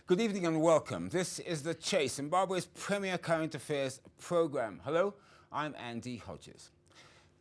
Good evening and welcome. This is The Chase, Zimbabwe's premier current affairs program. Hello, I'm Andy Hodges.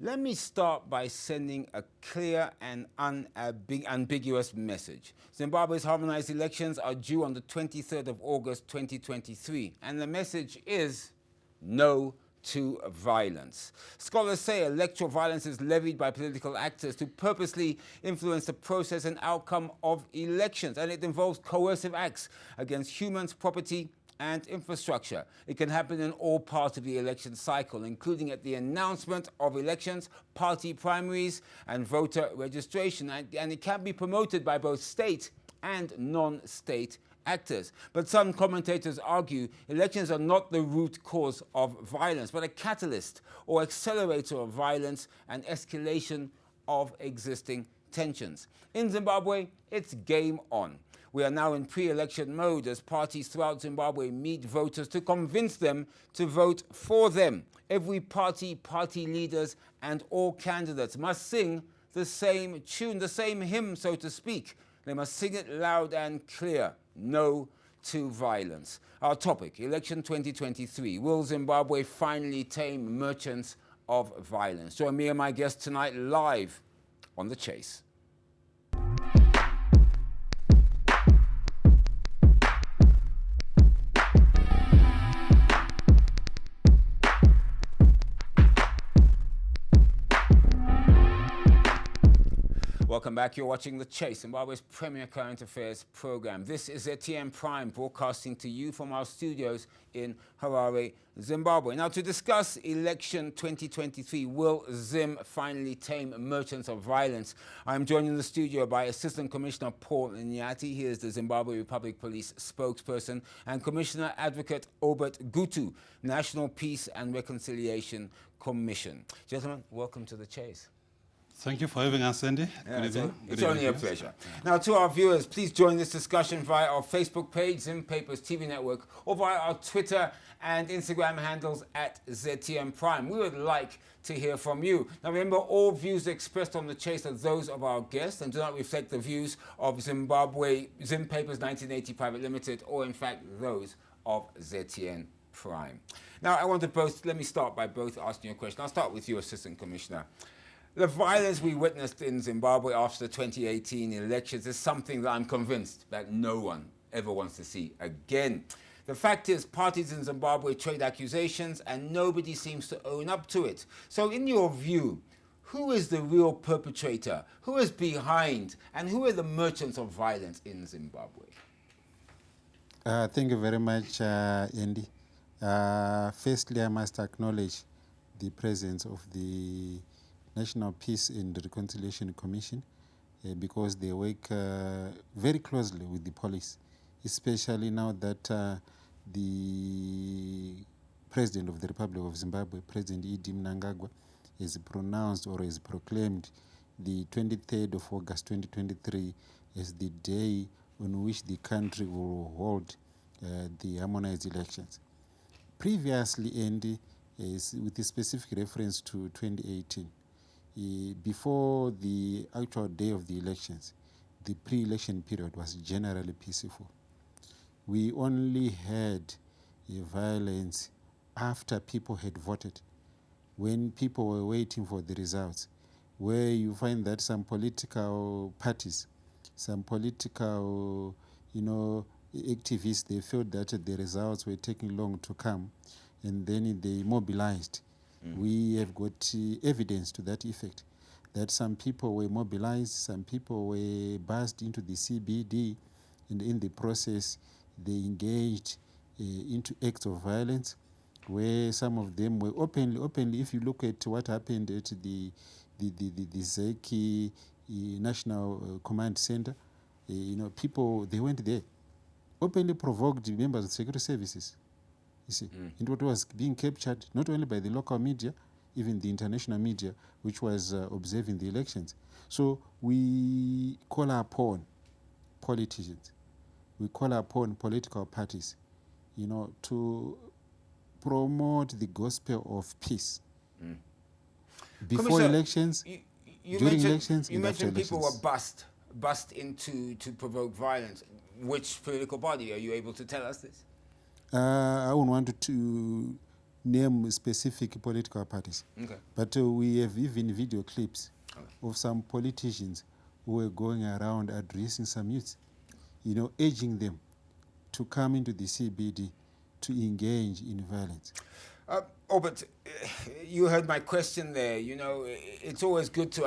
Let me start by sending a clear and unambiguous message. Zimbabwe's harmonized elections are due on the 23rd of August 2023, and the message is no to violence. Scholars say electoral violence is levied by political actors to purposely influence the process and outcome of elections, and it involves coercive acts against humans, property, and infrastructure. It can happen in all parts of the election cycle, including at the announcement of elections, party primaries, and voter registration, and it can be promoted by both state and non-state actors. But some commentators argue elections are not the root cause of violence, but a catalyst or accelerator of violence and escalation of existing tensions. In Zimbabwe, it's game on. We are now in pre-election mode as parties throughout Zimbabwe meet voters to convince them to vote for them. Every party leaders, and all candidates must sing the same tune, the same hymn, so to speak. They must sing it loud and clear. No to violence. Our topic, Election 2023. Will Zimbabwe finally tame merchants of violence? Join me and my guest tonight live on The Chase. Welcome back. You're watching The Chase, Zimbabwe's premier current affairs program. This is ZTM Prime, broadcasting to you from our studios in Harare, Zimbabwe. Now, to discuss election 2023, will Zim finally tame merchants of violence? I'm joined in the studio by Assistant Commissioner Paul Nyathi. He is the Zimbabwe Republic Police spokesperson, and Commissioner Advocate Obert Gutu, National Peace and Reconciliation Commission. Gentlemen, welcome to The Chase. Thank you for having us, Andy. It's only a pleasure. Now, to our viewers, please join this discussion via our Facebook page, Zim Papers TV Network, or via our Twitter and Instagram handles at ZTM Prime. We would like to hear from you. Now, remember, all views expressed on The Chase are those of our guests and do not reflect the views of Zim Papers 1980 Private Limited, or in fact, those of ZTN Prime. Now, let me start by both asking you a question. I'll start with you, Assistant Commissioner. The violence we witnessed in Zimbabwe after the 2018 elections is something that I'm convinced that no one ever wants to see again. The fact is, parties in Zimbabwe trade accusations and nobody seems to own up to it. So in your view, who is the real perpetrator? Who is behind? And who are the merchants of violence in Zimbabwe? Thank you very much, Andy. Firstly, I must acknowledge the presence of the National Peace and Reconciliation Commission because they work very closely with the police, especially now that the President of the Republic of Zimbabwe, President Edi Mnangagwa, has pronounced or has proclaimed the 23rd of August 2023 as the day on which the country will hold the harmonized elections. Previously, Andy, with a specific reference to 2018, before the actual day of the elections, the pre-election period was generally peaceful. We only had violence after people had voted, when people were waiting for the results, where you find that some political parties, some political, activists, they felt that the results were taking long to come, and then they mobilized. We have got evidence to that effect, that some people were mobilized, some people were buzzed into the CBD, and in the process they engaged into acts of violence, where some of them were openly. If you look at what happened at the Zeki National Command Center, people, they went there, openly provoked members of security services. You see, and what was being captured not only by the local media, even the international media, which was observing the elections. So we call upon politicians, we call upon political parties, to promote the gospel of peace before elections, during elections, you mentioned people were bust into to provoke violence. Which political party? Are you able to tell us this? I wouldn't want to name specific political parties. Okay. But we have even video clips of some politicians who were going around addressing some youths, urging them to come into the CBD to engage in violence. Obert, you heard my question there. It's always good to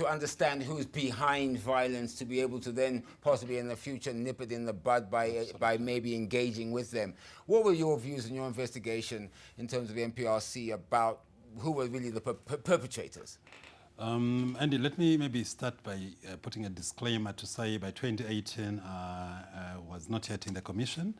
understand who's behind violence, to be able to then possibly in the future nip it in the bud by maybe engaging with them. What were your views in your investigation in terms of the NPRC about who were really the perpetrators? Andy, let me maybe start by putting a disclaimer to say by 2018 I was not yet in the commission.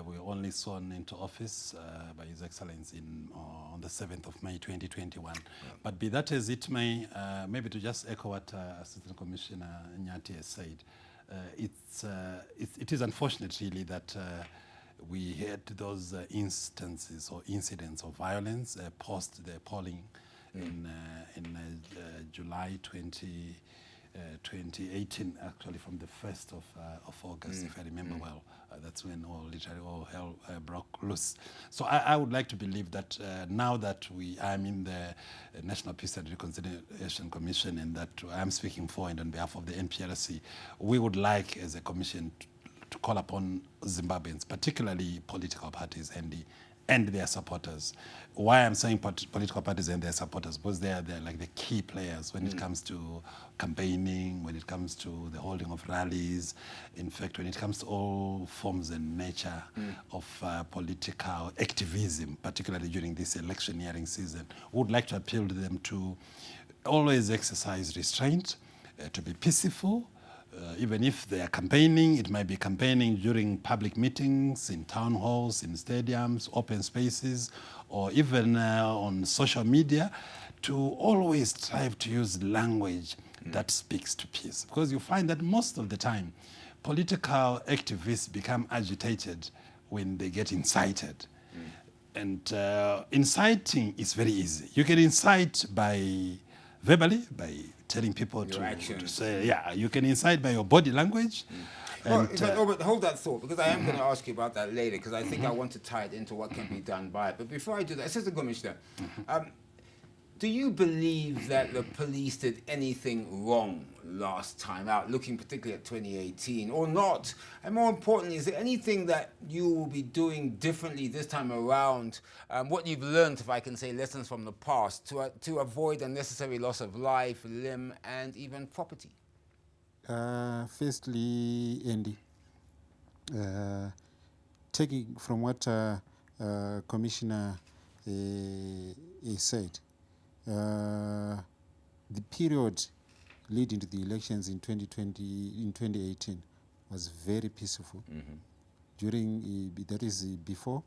We were only sworn into office by His Excellency on the 7th of May 2021. Yeah. But be that as it may, maybe to just echo what Assistant Commissioner Nyathi has said, it is unfortunate really that we had those instances or incidents of violence post the polling in July 2018, actually from the 1st of August, if I remember well. That's when all hell broke loose. So I would like to believe that now that I'm in the National Peace and Reconciliation Commission, and that I'm speaking for and on behalf of the NPRC, we would like as a commission to call upon Zimbabweans, particularly political parties and their supporters. Why I'm saying political parties and their supporters, because they're like the key players when it comes to campaigning, when it comes to the holding of rallies, in fact, when it comes to all forms and nature of political activism, particularly during this electioneering season. We would like to appeal to them to always exercise restraint, to be peaceful. Even if they are campaigning, it might be campaigning during public meetings, in town halls, in stadiums, open spaces, or even on social media, to always strive to use language that speaks to peace. Because you find that most of the time, political activists become agitated when they get incited. And inciting is very easy. You can incite by verbally, by telling people to say, you can incite by your body language. Obert, hold that thought, because I am going to ask you about that later, because I think I want to tie it into what can be done by it. But before I do that, Assistant Commissioner, do you believe that the police did anything wrong last time out, looking particularly at 2018, or not? And more importantly, is there anything that you will be doing differently this time around, what you've learned, if I can say, lessons from the past, to avoid unnecessary loss of life, limb, and even property? Firstly, Andy, taking from what Commissioner said, the period leading to the elections in 2018 was very peaceful. During, that is before,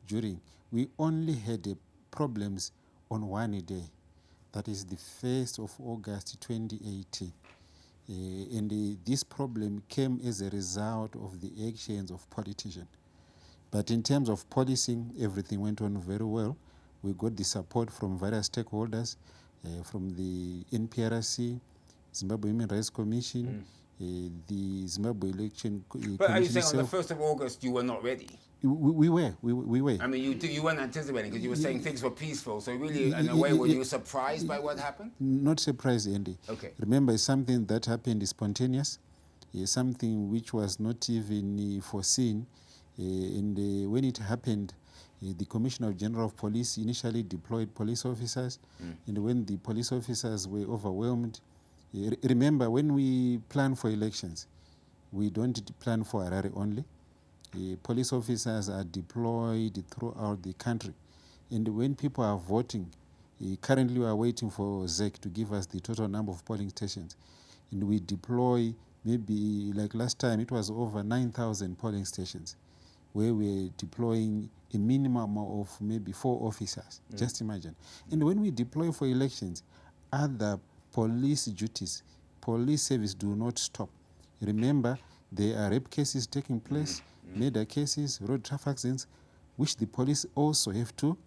during, we only had problems on one day, that is the 1st of August 2018. And this problem came as a result of the actions of politicians. But in terms of policing, everything went on very well. We got the support from various stakeholders, from the NPRC, Zimbabwe Human Rights Commission, the Zimbabwe Election Commission. But are you saying on the 1st of August you were not ready? We were. I mean, you weren't anticipating, because you were saying things were peaceful. So really, in a way, were you surprised by what happened? Not surprised, Andy. Okay. Remember, something that happened is spontaneous, something which was not even foreseen. And when it happened, the Commissioner General of Police initially deployed police officers. And when the police officers were overwhelmed, remember, when we plan for elections, we don't plan for Harare only. Police officers are deployed throughout the country. And when people are voting, currently we are waiting for ZEC to give us the total number of polling stations. And we deploy, maybe like last time, it was over 9,000 polling stations, where we're deploying a minimum of maybe 4 officers. Just imagine. And when we deploy for elections, other police duties, police service do not stop. Remember, there are rape cases taking place, murder cases, road traffic accidents, which the police also have to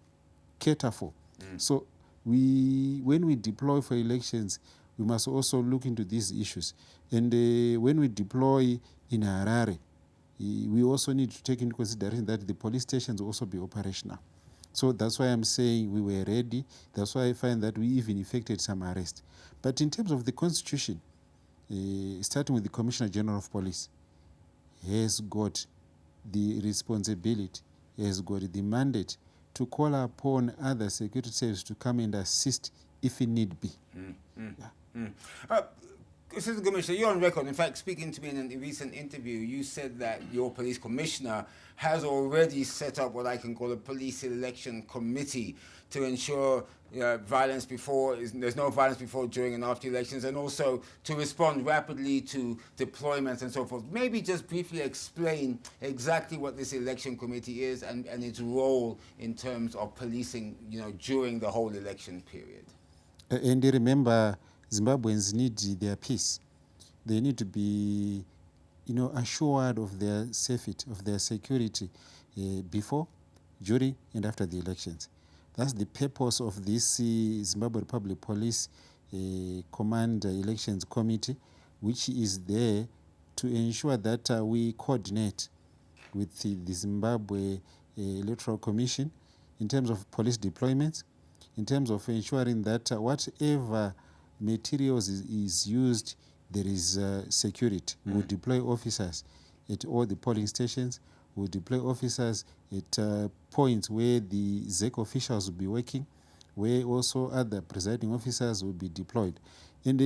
cater for. So when we deploy for elections, we must also look into these issues. And when we deploy in Harare, we also need to take into consideration that the police stations will also be operational. So that's why I'm saying we were ready. That's why I find that we even effected some arrests. But in terms of the Constitution, starting with the Commissioner General of Police, has got the responsibility, has got the mandate to call upon other security services to come and assist if it need be. Assistant Commissioner, you're on record. In fact, speaking to me in a recent interview, you said that your police commissioner has already set up what I can call a police election committee to ensure violence before, there's no violence before, during and after elections, and also to respond rapidly to deployments and so forth. Maybe just briefly explain exactly what this election committee is and its role in terms of policing, during the whole election period. And remember, Zimbabweans need their peace. They need to be, assured of their safety, of their security before, during, and after the elections. That's the purpose of this Zimbabwe Republic Police Command Elections Committee, which is there to ensure that we coordinate with the Zimbabwe Electoral Commission in terms of police deployments, in terms of ensuring that whatever materials is used, there is security. We'll deploy officers at all the polling stations. We'll deploy officers at points where the ZEC officials will be working, where also other presiding officers will be deployed. And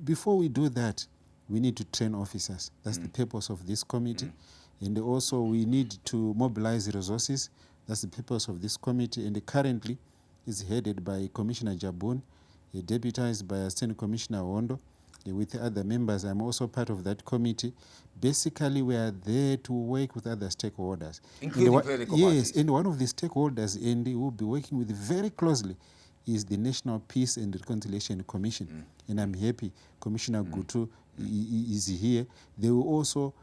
before we do that, we need to train officers. That's the purpose of this committee. And also we need to mobilize resources. That's the purpose of this committee. And currently is headed by Commissioner Jabun, deputized by Assistant Commissioner Wondo, with other members. I'm also part of that committee. Basically, we are there to work with other stakeholders. Including political parties. Yes, and one of the stakeholders, and we will be working with very closely, is the National Peace and Reconciliation Commission. And I'm happy Commissioner Gutu is here. They will also,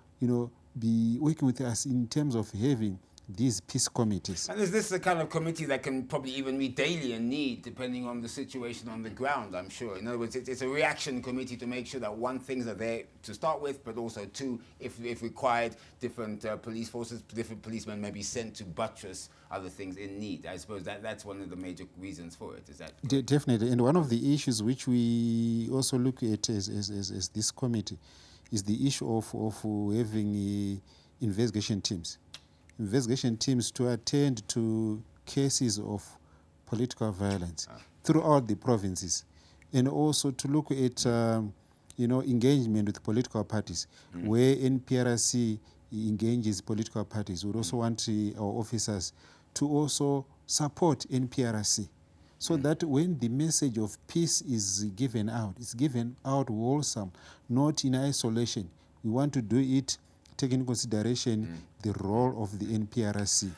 be working with us in terms of having these peace committees. And is this the kind of committee that can probably even meet daily in need, depending on the situation on the ground, I'm sure? In other words, it's a reaction committee to make sure that, one, things are there to start with, but also, two, if required, different police forces, different policemen may be sent to buttress other things in need. I suppose that's one of the major reasons for it, is that? Definitely. And one of the issues which we also look at as this committee is the issue of having investigation teams. Investigation teams to attend to cases of political violence throughout the provinces, and also to look at engagement with political parties, where NPRC engages political parties. We also want our officers to also support NPRC, so that when the message of peace is given out, it's given out wholesome, not in isolation. We want to do it taking into consideration the role of the NPRC.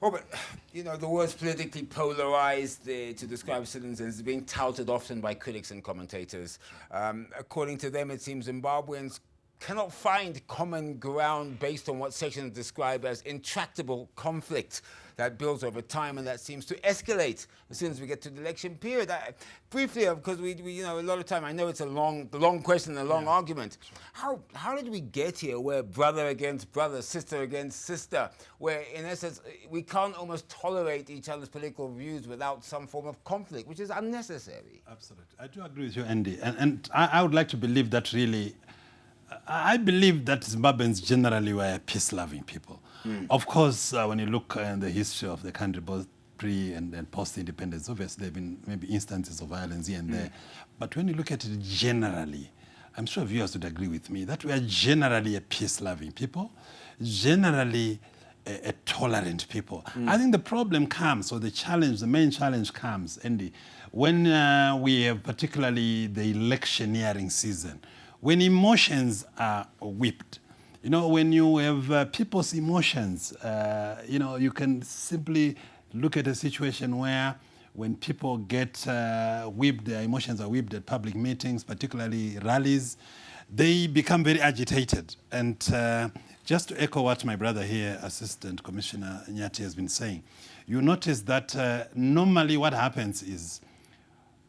Obert, the words politically polarized to describe citizens is being touted often by critics and commentators. According to them, it seems Zimbabweans cannot find common ground based on what sections describe as intractable conflict that builds over time and that seems to escalate as soon as we get to the election period. Briefly, because we a lot of time, I know it's a long question, a long argument. How did we get here where brother against brother, sister against sister, where in essence we can't almost tolerate each other's political views without some form of conflict, which is unnecessary? Absolutely. I do agree with you, Andy. And I would like to believe that really, I believe that Zimbabweans generally were peace-loving people. Of course, when you look in the history of the country, both pre and post-independence, obviously there have been maybe instances of violence here and there. But when you look at it generally, I'm sure viewers would agree with me that we are generally a peace-loving people, generally a tolerant people. I think the problem comes, or the main challenge comes, Andy, when we have particularly the electioneering season, when emotions are whipped. When you have people's emotions, you can simply look at a situation where when people get whipped, their emotions are whipped at public meetings, particularly rallies, they become very agitated. And just to echo what my brother here, Assistant Commissioner Nyathi, has been saying, you notice that normally what happens is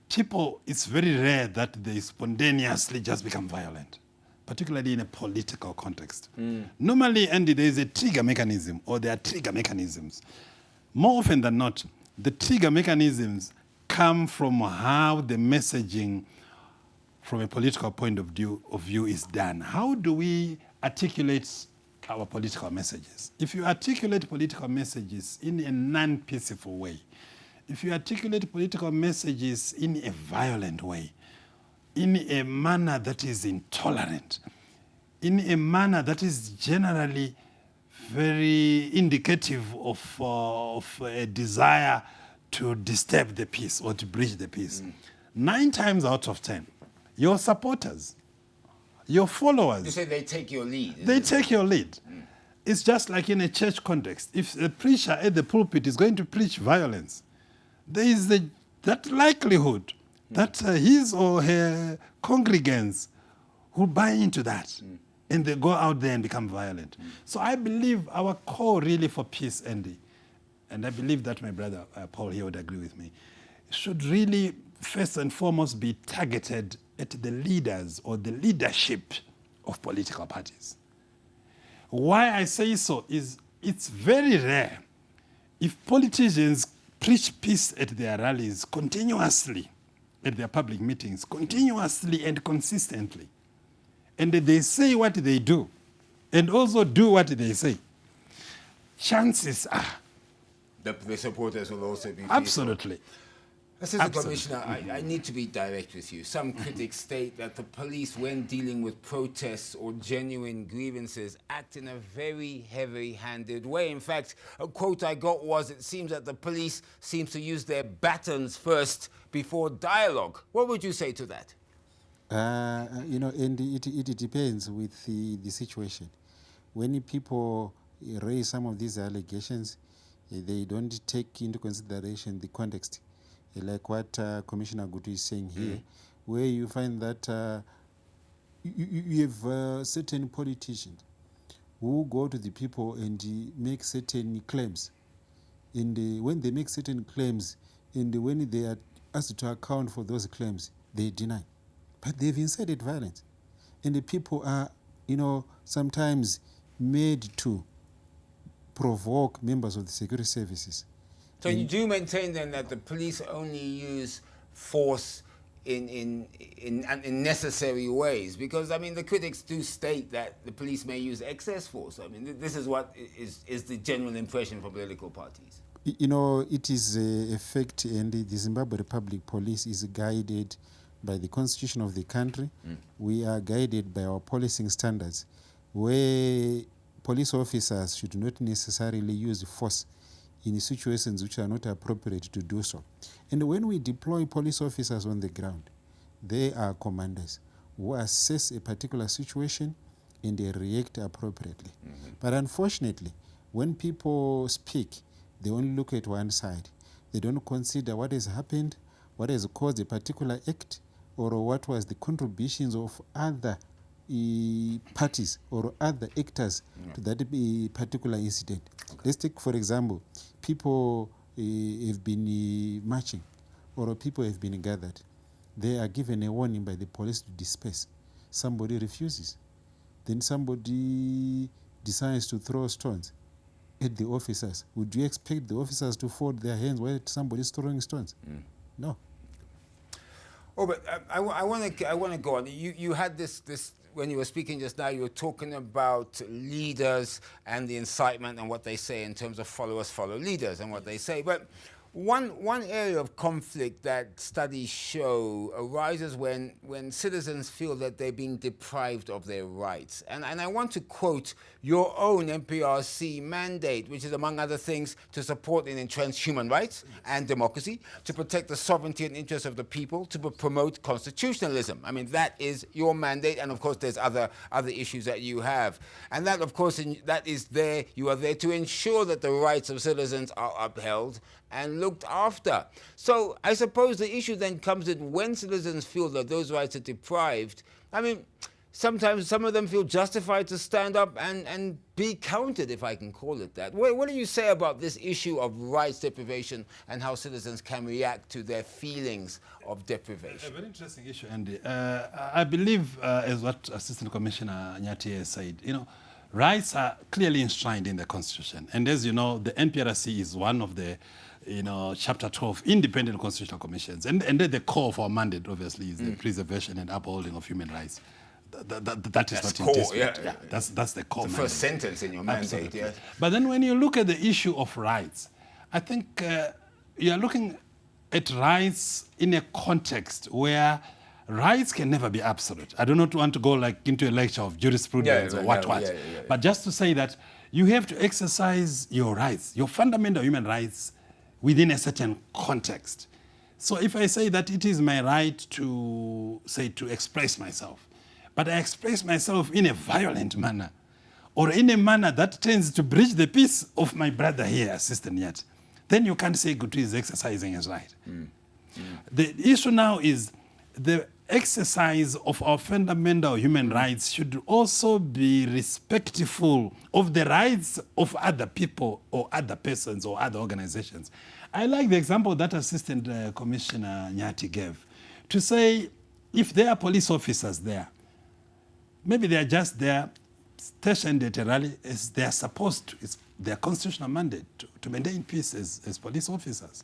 people, it's very rare that they spontaneously just become violent, particularly in a political context. Normally, Andy, there is a trigger mechanism, or there are trigger mechanisms. More often than not, the trigger mechanisms come from how the messaging from a political point of view is done. How do we articulate our political messages? If you articulate political messages in a non-peaceful way, if you articulate political messages in a violent way, in a manner that is intolerant, in a manner that is generally very indicative of a desire to disturb the peace or to breach the peace, 9 times out of 10, your supporters, your followers... You say they take your lead. They take your lead. It's just like in a church context. If the preacher at the pulpit is going to preach violence, there is that likelihood that his or her congregants will buy into that, and they go out there and become violent. So I believe our call really for peace, Andy, and I believe that my brother Paul here would agree with me, should really first and foremost be targeted at the leaders or the leadership of political parties. Why I say so is it's very rare if politicians preach peace at their rallies continuously, at their public meetings, continuously and consistently, and they say what they do, and also do what they say. Chances are... The supporters will also be... Absolutely. Assistant Commissioner, I need to be direct with you. Some critics state that the police, when dealing with protests or genuine grievances, act in a very heavy-handed way. In fact, a quote I got was, it seems that the police seems to use their batons first before dialogue. What would you say to that? And it depends with the situation. When people raise some of these allegations, they don't take into consideration the context. Like what Commissioner Gutu is saying here, where you find that you have certain politicians who go to the people and make certain claims. And when they make certain claims, and when they are asked to account for those claims, they deny. But they've incited violence. And the people are, sometimes made to provoke members of the security services. So you do maintain then that the police only use force in necessary ways? Because, I mean, the critics do state that the police may use excess force. I mean, this is what is the general impression for political parties. It is a fact, and the Zimbabwe Republic Police is guided by the constitution of the country. We are guided by our policing standards, where police officers should not necessarily use force in situations which are not appropriate to do so. And when we deploy police officers on the ground, they are commanders who assess a particular situation and they react appropriately. But unfortunately, when people speak, they only look at one side. They don't consider what has happened, what has caused a particular act, or what was the contributions of other parties or other actors to that particular incident. Let's take, for example, people have been marching or people have been gathered. They are given a warning by the police to disperse. Somebody refuses. Then somebody decides to throw stones at the officers. Would you expect the officers to fold their hands while somebody is throwing stones? No. Oh, but I want to go on. You had this when you were speaking just now. You were talking about leaders and the incitement and what they say in terms of followers follow leaders and what they say. But one area of conflict that studies show arises when citizens feel that they're being deprived of their rights. And I want to quote your own NPRC mandate, which is, among other things, to support and entrench human rights and democracy, to protect the sovereignty and interests of the people, to promote constitutionalism. I mean, that is your mandate, and of course there's other issues that you have. And that, of course, that is there. You are there to ensure that the rights of citizens are upheld and looked after. So I suppose the issue then comes in when citizens feel that those rights are deprived. I mean, sometimes some of them feel justified to stand up and be counted, if I can call it that. What do you say about this issue of rights deprivation and how citizens can react to their feelings of deprivation? A very interesting issue, Andy. I believe, as what Assistant Commissioner Nyathi has said, rights are clearly enshrined in the Constitution. And as you know, the NPRC is one of the Chapter 12 independent constitutional commissions. And at the core of our mandate, obviously, is the preservation and upholding of human rights. That is That's not in core, dispute. yeah. That's the core. The first sentence in your mandate, Absolutely. yeah. But then when you look at the issue of rights, I think you are looking at rights in a context where rights can never be absolute. I do not want to go into a lecture of jurisprudence or what. But just to say that you have to exercise your rights, your fundamental human rights, within a certain context. So if I say that it is my right to express myself, but I express myself in a violent manner, or in a manner that tends to breach the peace of my brother here, Assistant Nyathi, then you can't say Gutu is exercising his right. The issue now is the exercise of our fundamental human rights should also be respectful of the rights of other people or other persons or other organizations. I like the example that Assistant Commissioner Nyathi gave, to say if there are police officers there, maybe they are just there stationed at a rally as they are supposed to. It's their constitutional mandate to maintain peace as police officers.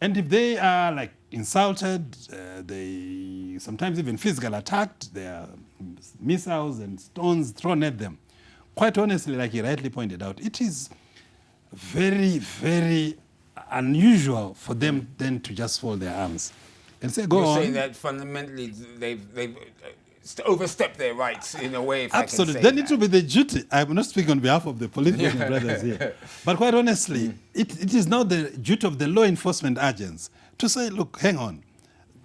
And if they are insulted, they sometimes even physically attacked, there are missiles and stones thrown at them. Quite honestly, like you rightly pointed out, it is very, very unusual for them then to just fold their arms and say, go on. You're saying that fundamentally they've overstepped their rights in a way, if Absolutely. I can say Then that. it will be the duty. I'm not speaking on behalf of the police brothers here. But quite honestly, it is now the duty of the law enforcement agents to say, look, hang on.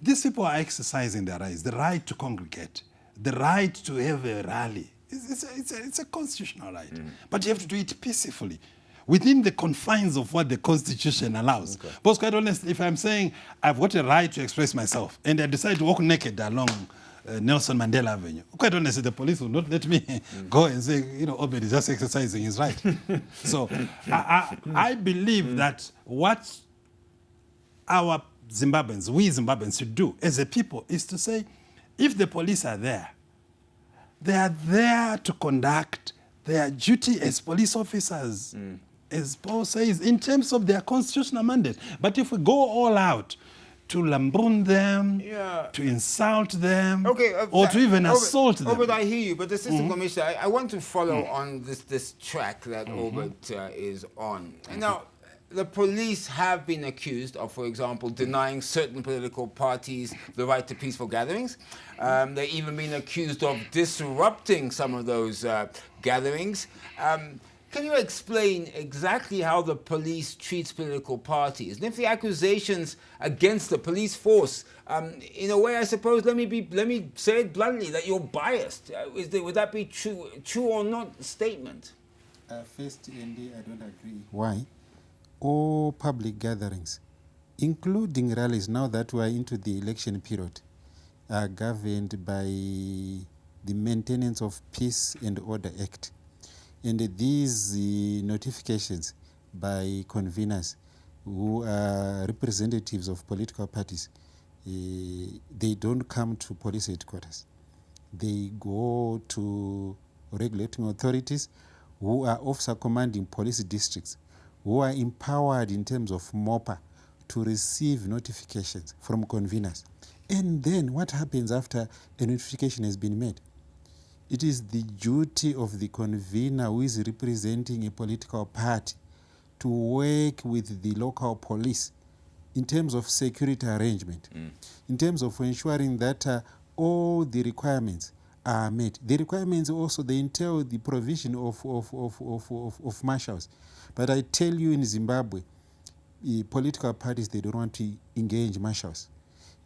These people are exercising their rights, the right to congregate, the right to have a rally. It's a constitutional right. But you have to do it peacefully, within the confines of what the Constitution allows. Okay. Because quite honestly, if I'm saying I've got a right to express myself and I decide to walk naked along Nelson Mandela Avenue, quite honestly, the police will not let me go and say, Obert is just exercising his right. So I believe that what we Zimbabweans should do as a people is to say, if the police are there, they are there to conduct their duty as police officers, as Paul says, in terms of their constitutional mandate. But if we go all out to lampoon them, to insult them, or to even assault them. Obert, I hear you, but the Assistant Commissioner, I want to follow on this track that Obert is on. And now, the police have been accused of, for example, denying certain political parties the right to peaceful gatherings. They've even been accused of disrupting some of those gatherings. Can you explain exactly how the police treats political parties? And if the accusations against the police force, in a way, I suppose, let me say it bluntly, that you're biased. Would that be true or not statement? First, Andy, I don't agree. Why? All public gatherings, including rallies, now that we are into the election period, are governed by the Maintenance of Peace and Order Act. And these notifications by conveners who are representatives of political parties, they don't come to police headquarters. They go to regulating authorities who are officer commanding police districts, who are empowered in terms of MOPA to receive notifications from conveners. And then what happens after a notification has been made? It is the duty of the convener who is representing a political party to work with the local police in terms of security arrangement, in terms of ensuring that all the requirements are met. The requirements also, they entail the provision of marshals. But I tell you, in Zimbabwe, political parties, they don't want to engage marshals.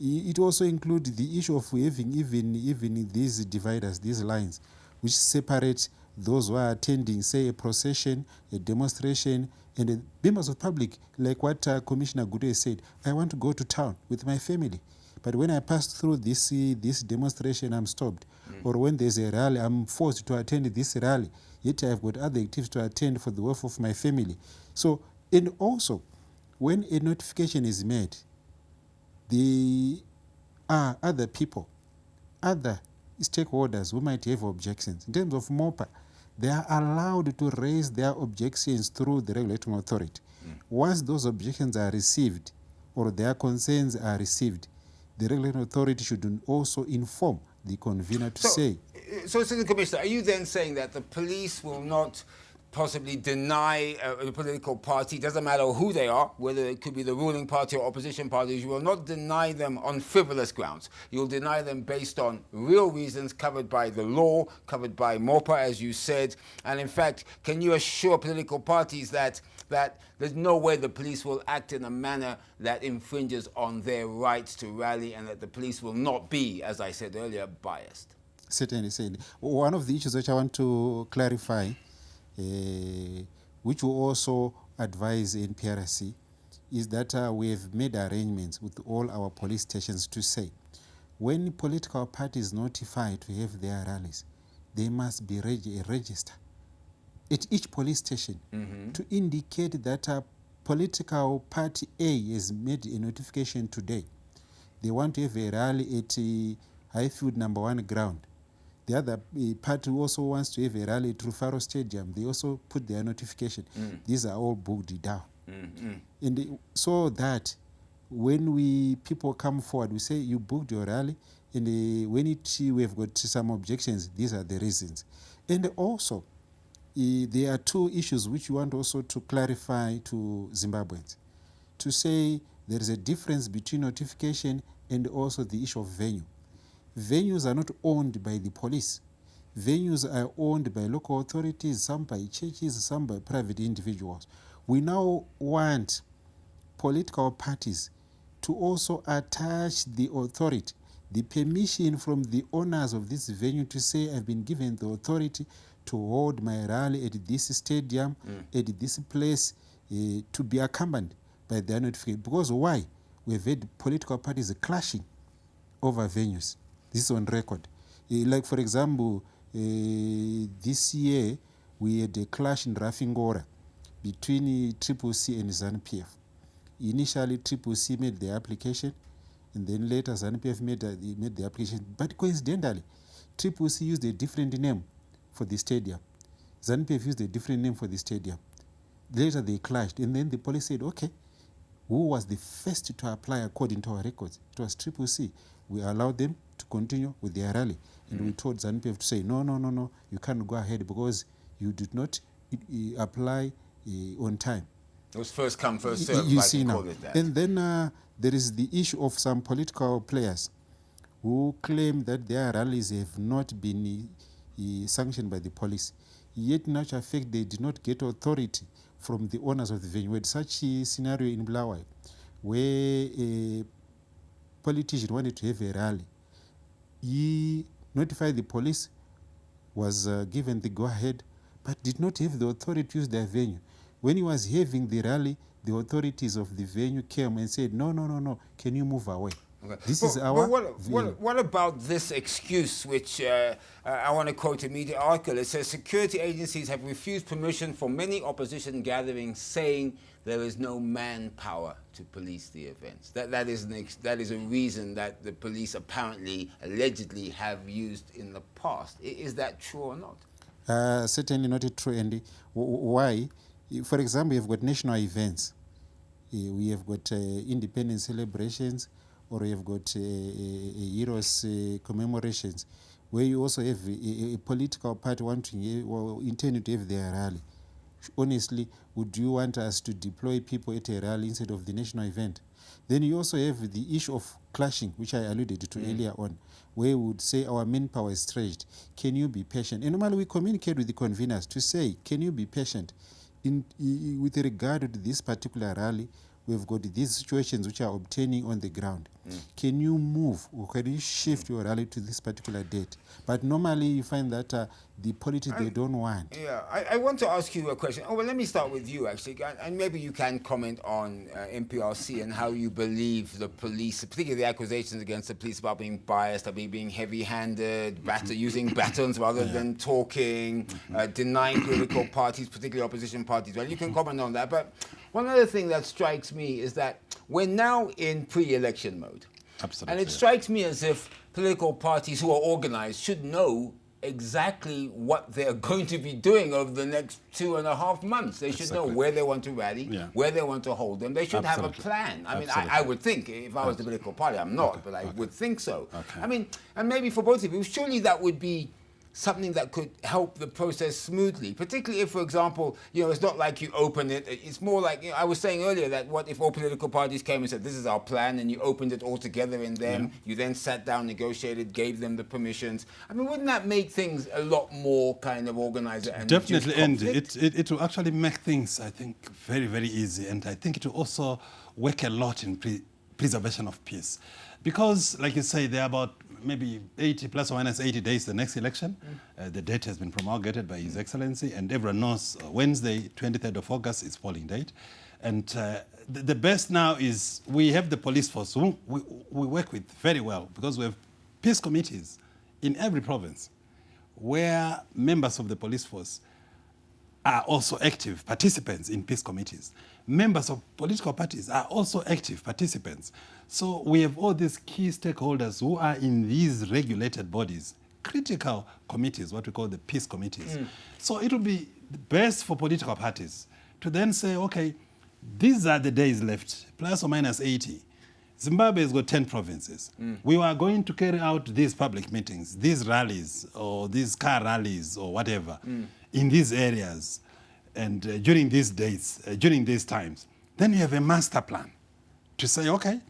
It also includes the issue of having even these dividers, these lines, which separate those who are attending, say, a procession, a demonstration, and the members of public, like what Commissioner Gutu said, I want to go to town with my family. But when I pass through this demonstration, I'm stopped. Or when there's a rally, I'm forced to attend this rally. Yet I've got other activities to attend for the welfare of my family. So, and also, when a notification is made, there are other people, other stakeholders who might have objections. In terms of MOPA, they are allowed to raise their objections through the regulating authority. Once those objections are received or their concerns are received, the regulating authority should also inform the convener to say. So, Assistant Commissioner, are you then saying that the police will not possibly deny a political party, doesn't matter who they are, whether it could be the ruling party or opposition parties, you will not deny them on frivolous grounds. You'll deny them based on real reasons covered by the law, covered by MOPA, as you said. And in fact, can you assure political parties that there's no way the police will act in a manner that infringes on their rights to rally, and that the police will not be, as I said earlier, biased? Certainly. One of the issues which I want to clarify, which we also advise NPRC, is that we have made arrangements with all our police stations to say, when political parties notify to have their rallies, they must be a register at each police station to indicate that a political party A has made a notification today. They want to have a rally at Highfield number 1 ground. The other party also wants to have a rally at Rufaro Stadium. They also put their notification. These are all booked down. And so that when people come forward, we say, you booked your rally, and when we have got some objections, these are the reasons. And also, there are two issues which we want also to clarify to Zimbabweans. To say there is a difference between notification and also the issue of venue. Venues are not owned by the police. Venues are owned by local authorities, some by churches, some by private individuals. We now want political parties to also attach the authority, the permission from the owners of this venue to say, I've been given the authority to hold my rally at this stadium, at this place, to be accompanied by their notification. Because why? We've had political parties clashing over venues. This is on record. Like, for example, this year, we had a clash in Rafingora between CCC and ZANU-PF. Initially, CCC made the application, and then later ZANU-PF made the application. But coincidentally, CCC used a different name for the stadium. ZANU-PF used a different name for the stadium. Later, they clashed, and then the police said, okay, who was the first to apply according to our records? It was CCC. We allowed them to continue with their rally. And we told ZANU-PF to say, no, you can't go ahead because you did not apply on time. It was first come, first served, you I see can now. call it that. And then there is the issue of some political players who claim that their rallies have not been sanctioned by the police. Yet, in actual fact, they did not get authority from the owners of the venue. We had such a scenario in Blaawai where a politician wanted to have a rally. He notified the police, was given the go-ahead, but did not have the authority to use their venue. When he was having the rally, the authorities of the venue came and said, no, can you move away? Okay. This is our what about this excuse, which I want to quote a media article. It says security agencies have refused permission for many opposition gatherings, saying there is no manpower to police the events. That is a reason that the police allegedly have used in the past. Is that true or not? Certainly not true, Andy. Why? For example, we have got national events. We have got independence celebrations, or you have got heroes commemorations, where you also have a political party wanting or intending to have their rally. Honestly, would you want us to deploy people at a rally instead of the national event? Then you also have the issue of clashing, which I alluded to earlier on, where we would say our manpower is stretched. Can you be patient? And normally we communicate with the conveners to say, can you be patient? With regard to this particular rally, we've got these situations which are obtaining on the ground. Can you move or can you shift your rally to this particular date? But normally you find that the politics they don't want. Yeah, I want to ask you a question. Oh, well, let me start with you, actually. And maybe you can comment on NPRC and how you believe the police, particularly the accusations against the police about being biased, about being heavy-handed, using batons rather than talking, denying political parties, particularly opposition parties. Well, you can comment on that. But one other thing that strikes me is that we're now in pre-election mode. Absolutely. And it strikes me as if political parties who are organized should know exactly what they're going to be doing over the next 2.5 months. They should know where they want to rally, where they want to hold them. They should have a plan. I mean, I would think, if I was the political party, I'm not, but I would think so. I mean, and maybe for both of you, surely that would be something that could help the process smoothly, particularly if, for example, it's not like you open it. It's more like, I was saying earlier that what if all political parties came and said, this is our plan, and you opened it all together in them, you then sat down, negotiated, gave them the permissions. I mean, wouldn't that make things a lot more kind of organized and definitely, and it will actually make things, I think, very, very easy. And I think it will also work a lot in preservation of peace. Because, like you say, there are about maybe 80 plus or minus 80 days the next election. The date has been promulgated by His Excellency, and everyone knows Wednesday, 23rd of August is polling date. And the best now is we have the police force who we work with very well, because we have peace committees in every province where members of the police force are also active participants in peace committees. Members of political parties are also active participants. So we have all these key stakeholders who are in these regulated bodies, critical committees, what we call the peace committees. So it will be best for political parties to then say, okay, these are the days left, plus or minus 80. Zimbabwe has got 10 provinces. We are going to carry out these public meetings, these rallies, or these car rallies, or whatever, in these areas, and during these dates, during these times. Then you have a master plan to say, okay,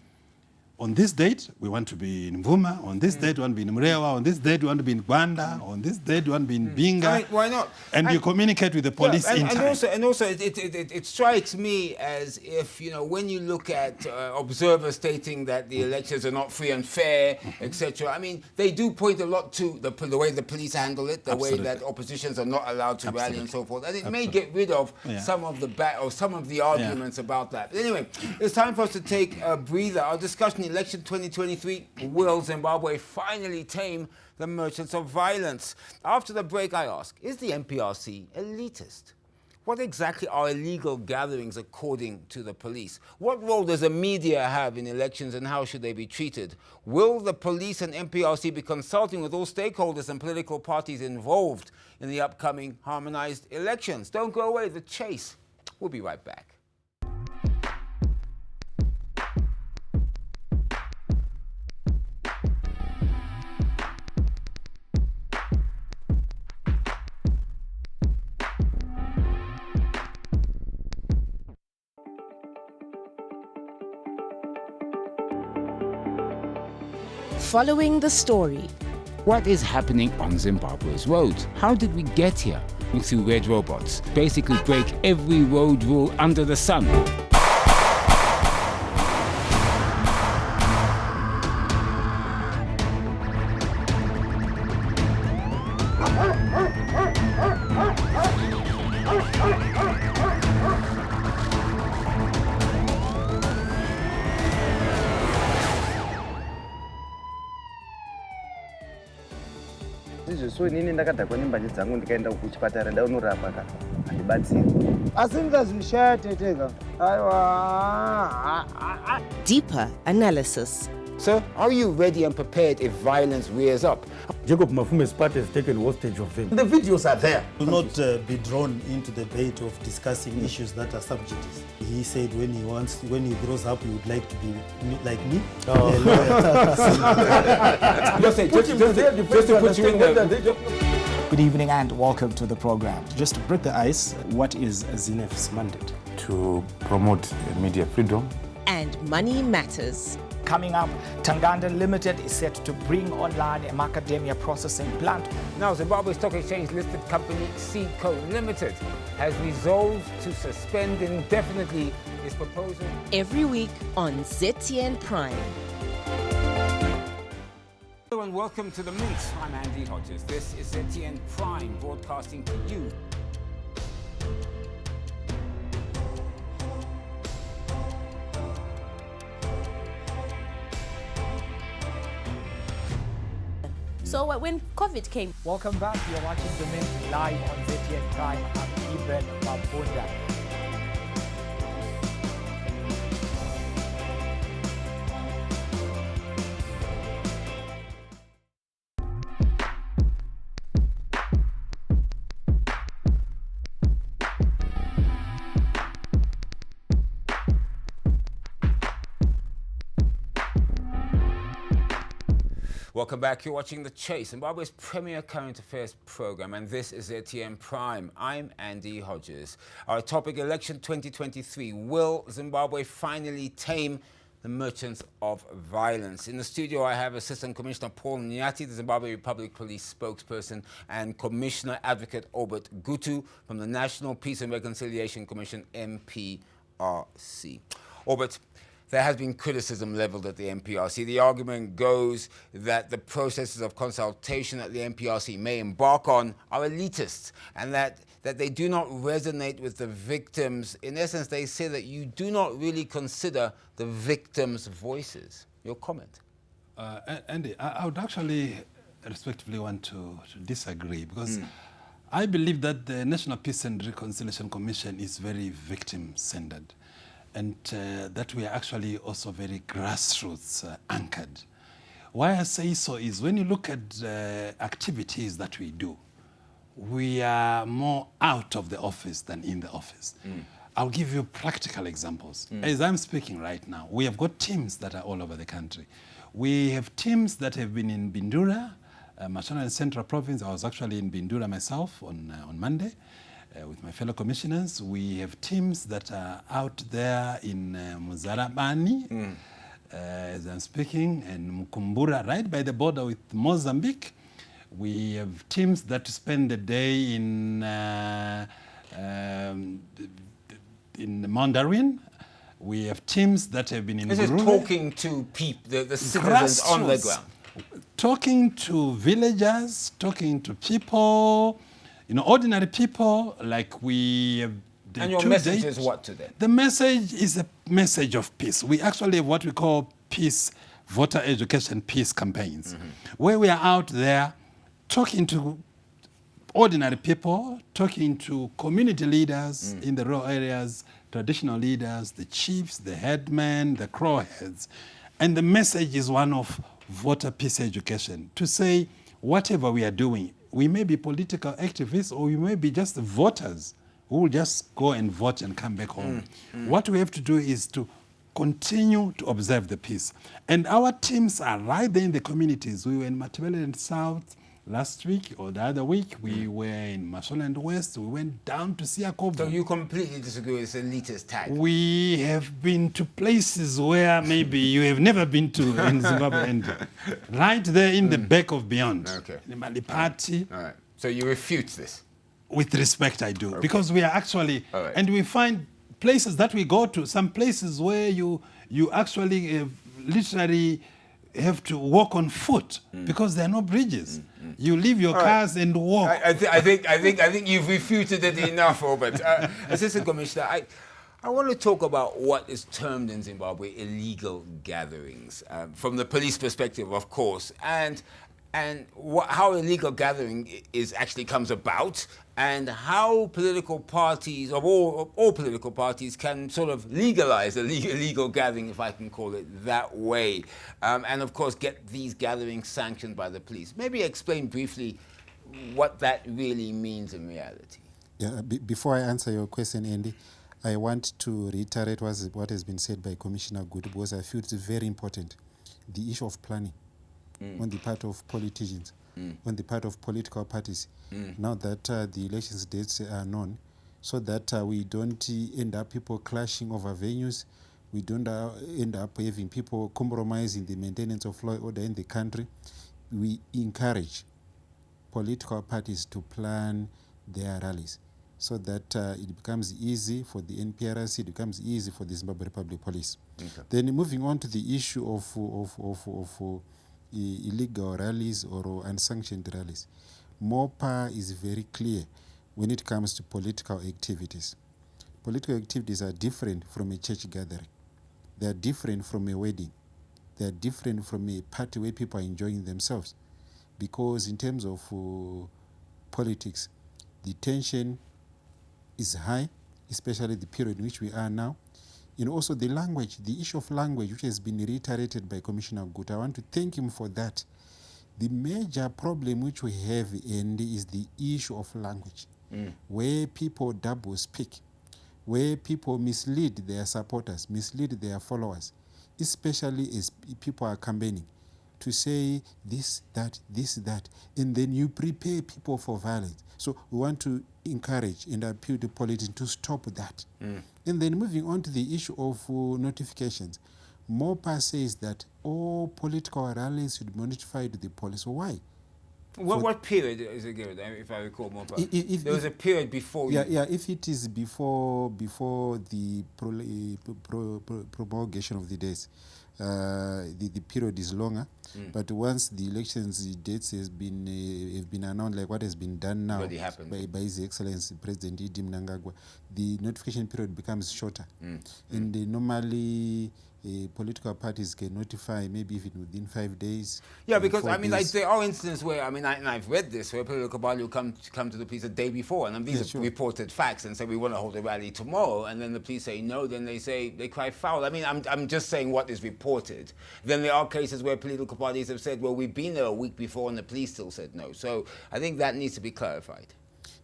on this date, we want to be in Mvuma. On this date, we want to be in Mrewa. On this date, we want to be in Gwanda. On this date, we want to be in Binga. I mean, why not? And you communicate with the police in time. And also, it strikes me as if, when you look at observers stating that the elections are not free and fair, etc. I mean, they do point a lot to the way the police handle it, the way that oppositions are not allowed to rally and so forth. And it may get rid of some of the arguments about that. But anyway, it's time for us to take a breather. Our discussion election 2023, will Zimbabwe finally tame the merchants of violence? After the break, I ask, is the NPRC elitist? What exactly are illegal gatherings according to the police? What role does the media have in elections, and how should they be treated? Will the police and NPRC be consulting with all stakeholders and political parties involved in the upcoming harmonized elections? Don't go away, The Chase. We'll be right back. Following the story. What is happening on Zimbabwe's roads? How did we get here? Through red robots, basically break every road rule under the sun. So inini ndakadhakwa nembanje dzangu ndikaenda kuchipatara ndaunorapwa kana handibatsiri asi ndikazvishaya teteka aiwa. Deeper analysis. So, are you ready and prepared if violence rears up? Jacob Mafume's party has taken hostage of them. The videos are there. Do not be drawn into the debate of discussing issues that are sub judice. He said when he grows up, he would like to be like me. Just to put you in there. Good evening and welcome to the program. Just to break the ice, what is ZINEF's mandate? To promote media freedom. And money matters. Coming up, Tanganda Limited is set to bring online a macadamia processing plant. Now, Zimbabwe Stock Exchange listed company Seedco Limited has resolved to suspend indefinitely is proposal. Every week on ZTN Prime. Hello and welcome to The Mint. I'm Andy Hodges. This is ZTN Prime, broadcasting to you. So when COVID came, welcome back. You're watching The Mint live on ZTN Prime. I'm Obert Mabunda. Welcome back. You're watching The Chase, Zimbabwe's premier current affairs program, and this is ZTN Prime. I'm Andy Hodges. Our topic, Election 2023. Will Zimbabwe finally tame the merchants of violence? In the studio, I have Assistant Commissioner Paul Nyathi, the Zimbabwe Republic Police spokesperson, and Commissioner Advocate Obert Gutu from the National Peace and Reconciliation Commission, NPRC. Obert, there has been criticism leveled at the NPRC. The argument goes that the processes of consultation that the NPRC may embark on are elitist and that they do not resonate with the victims. In essence, they say that you do not really consider the victims' voices. Your comment? Andy, I would actually respectively want to disagree because I believe that the National Peace and Reconciliation Commission is very victim-centered. And that we are actually also very grassroots anchored. Why I say so is when you look at activities that we do, we are more out of the office than in the office. I'll give you practical examples. As I'm speaking right now, we have got teams that are all over the country. We have teams that have been in Bindura, Mashonaland Central Province. I was actually in Bindura myself on Monday. With my fellow commissioners, we have teams that are out there in Muzarabani, as I'm speaking, and Mkumbura, right by the border with Mozambique. We have teams that spend the day in Mandarin. We have teams that have been in This is talking to people, the citizens on the ground. Talking to villagers, talking to people, ordinary people, like we have. And your message is what to them? The message is a message of peace. We actually have what we call peace, voter education peace campaigns, where we are out there talking to ordinary people, talking to community leaders in the rural areas, traditional leaders, the chiefs, the headmen, the crowheads. And the message is one of voter peace education, to say whatever we are doing, we may be political activists or we may be just voters who will just go and vote and come back home. What we have to do is to continue to observe the peace. And our teams are right there in the communities. We were in Matabeleland South last week or the other week. We were in Mashonaland West. We went down to Siakovo. So you completely disagree with this elitist tag? We have been to places where maybe you have never been to in Zimbabwe. And right there in the back of Beyond. Okay. In Malipati. All right. So you refute this? With respect, I do. Okay. Because we are actually, and we find places that we go to, some places where you actually literally have to walk on foot because there are no bridges. You leave your cars and walk. I think you've refuted it enough, Obert. Assistant Commissioner, I want to talk about what is termed in Zimbabwe illegal gatherings, from the police perspective, of course, and how illegal gathering actually comes about, and how political parties, of all political parties, can sort of legalize a illegal gathering, if I can call it that way, and of course get these gatherings sanctioned by the police. Maybe explain briefly what that really means in reality. Yeah, before I answer your question, Andy, I want to reiterate what has been said by Commissioner Gutu, because I feel it's very important. The issue of planning on the part of politicians, on the part of political parties, now that the elections dates are known, so that we don't end up people clashing over venues, we don't end up having people compromising the maintenance of law and order in the country. We encourage political parties to plan their rallies so that it becomes easy for the NPRC, it becomes easy for the Zimbabwe Republic Police. Okay. Then moving on to the issue of illegal rallies or unsanctioned rallies. MOPA is very clear when it comes to political activities. Political activities are different from a church gathering. They are different from a wedding. They are different from a party where people are enjoying themselves. Because in terms of politics, the tension is high, especially the period in which we are now. And also the language, the issue of language, which has been reiterated by Commissioner Gutu. I want to thank him for that. The major problem which we have, Andy, is the issue of language, where people double speak, where people mislead their supporters, mislead their followers, especially as people are campaigning, to say this, that, and then you prepare people for violence. So we want to encourage and appeal to politicians to stop that. And then moving on to the issue of notifications, MOPA says that all political rallies should be notified to the police. Why? What period is it given, if I recall, MOPA? There was a period before. If it is before the promulgation of the dates, the period is longer. But once the elections dates have been announced, like what has been done now by His Excellency President Idim Nangagwa, the notification period becomes shorter. And normally political parties can notify maybe even within 5 days. Yeah, because I mean, like, there are instances where, I mean, I've read this, where political parties will come to the police the day before, and these are reported facts, and say we want to hold a rally tomorrow, and then the police say no, then they cry foul. I mean, I'm just saying what is reported. Then there are cases where political parties have said, well, we've been there a week before, and the police still said no. So I think that needs to be clarified.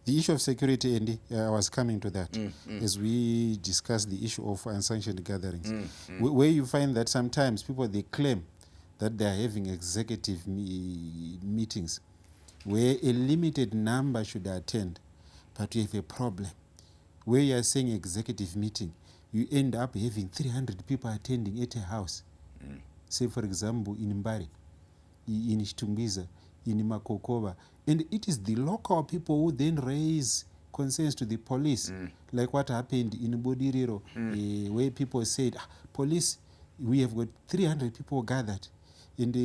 The issue of security, Andy, I was coming to that as we discussed the issue of unsanctioned gatherings, where you find that sometimes people, they claim that they are having executive meetings where a limited number should attend, but you have a problem. Where you are saying executive meeting, you end up having 300 people attending at a house. Say, for example, in Mbari, in Chitumbiza, in Makokova, and it is the local people who then raise concerns to the police, like what happened in Bodiriro, where people said, police, we have got 300 people gathered. And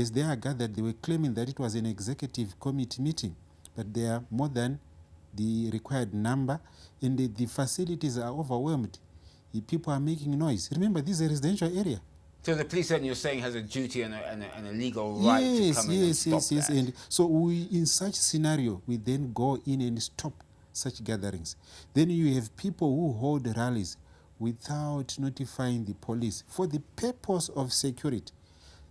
as they are gathered, they were claiming that it was an executive committee meeting, but they are more than the required number, and the facilities are overwhelmed. The people are making noise. Remember, this is a residential area. So the police, then, you're saying, has a duty and a legal right to come in and stop that. And so we, in such scenario, we then go in and stop such gatherings. Then you have people who hold rallies without notifying the police for the purpose of security,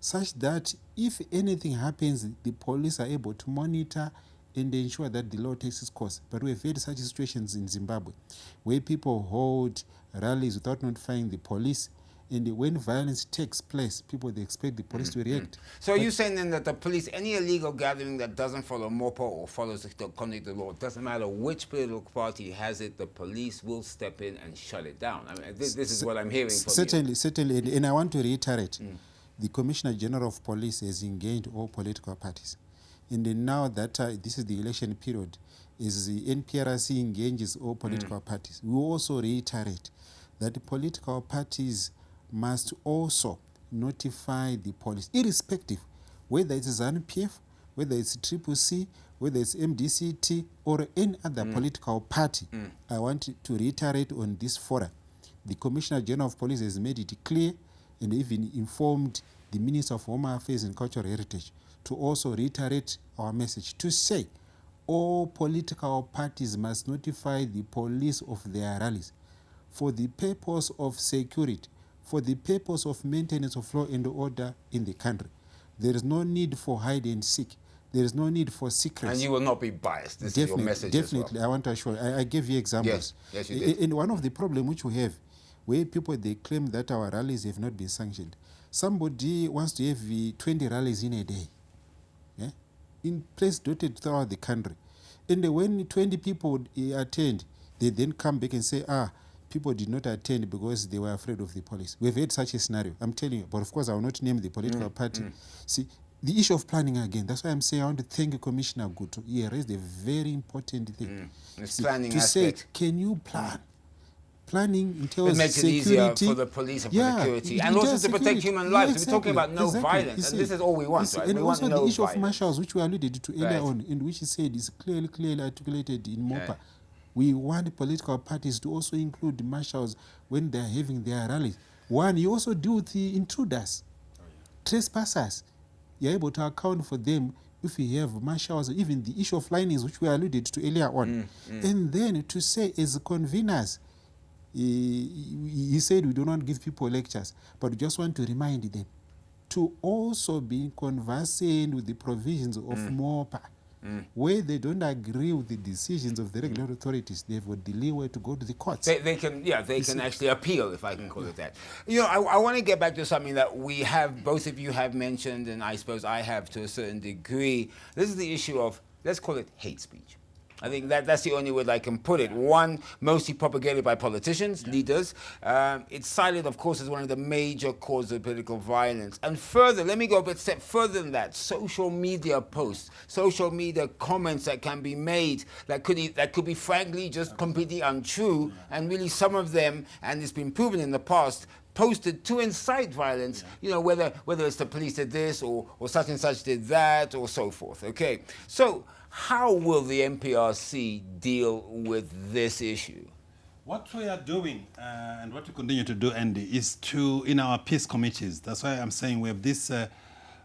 such that if anything happens, the police are able to monitor and ensure that the law takes its course. But we have had such situations in Zimbabwe, where people hold rallies without notifying the police, and when violence takes place, people, they expect the police to react. So are you saying then that the police, any illegal gathering that doesn't follow MOPA or follows the conduct of the law, it doesn't matter which political party has it, the police will step in and shut it down? I mean, this is what I'm hearing from you. Certainly, and I want to reiterate, the Commissioner General of Police has engaged all political parties. And now that this is the election period, as the NPRC engages all political parties, we also reiterate that the political parties must also notify the police, irrespective whether it is NPF, whether it's CCC, whether it's MDCT, or any other political party. I want to reiterate on this forum. The Commissioner General of Police has made it clear and even informed the Minister of Home Affairs and Cultural Heritage to also reiterate our message, to say all political parties must notify the police of their rallies for the purpose of security, for the purpose of maintenance of law and order in the country. There is no need for hide and seek. There is no need for secrecy. And you will not be biased. This is your message Definitely, I want to assure. I gave you examples. Yes, you did. And one of the problems which we have, where people, they claim that our rallies have not been sanctioned. Somebody wants to have 20 rallies in a day, in place dotted throughout the country. And when 20 people attend, they then come back and say, people did not attend because they were afraid of the police. We've had such a scenario, I'm telling you, but of course I will not name the political party. See, the issue of planning again, that's why I'm saying I want to thank you, Commissioner Gutu. He raised a very important thing. This planning to aspect. say, can you plan? Planning entails it makes security. it easier for the police and for security, and also to protect human lives. Exactly. We're talking about no violence, and this is all we want, right? And we also want no the issue violence. of marshals, which we alluded to earlier on, in which he said is clearly articulated in MOPA. We want political parties to also include marshals when they're having their rallies. One, you also deal with the intruders, trespassers. You're able to account for them if you have marshals, even the issue of linings, which we alluded to earlier on. And then to say, as conveners, he said we do not give people lectures, but we just want to remind them to also be conversant with the provisions of MOPA. Where they don't agree with the decisions of the regulatory authorities, they've got the leeway to go to the courts. They can actually appeal, if I can call it that. You know, I want to get back to something that we have, both of you have mentioned, and I suppose I have to a certain degree. This is the issue of, let's call it hate speech. I think that's the only way that I can put it. One, mostly propagated by politicians, leaders. It's cited, of course, as one of the major causes of political violence. And further, let me go a step further than that. Social media posts, social media comments that can be made that could be frankly just completely untrue. And really some of them, and it's been proven in the past, posted to incite violence, you know, whether it's the police did this or such and such did that or so forth, okay? So how will the NPRC deal with this issue? What we are doing and what we continue to do, Andy, is to, in our peace committees, that's why I'm saying we have this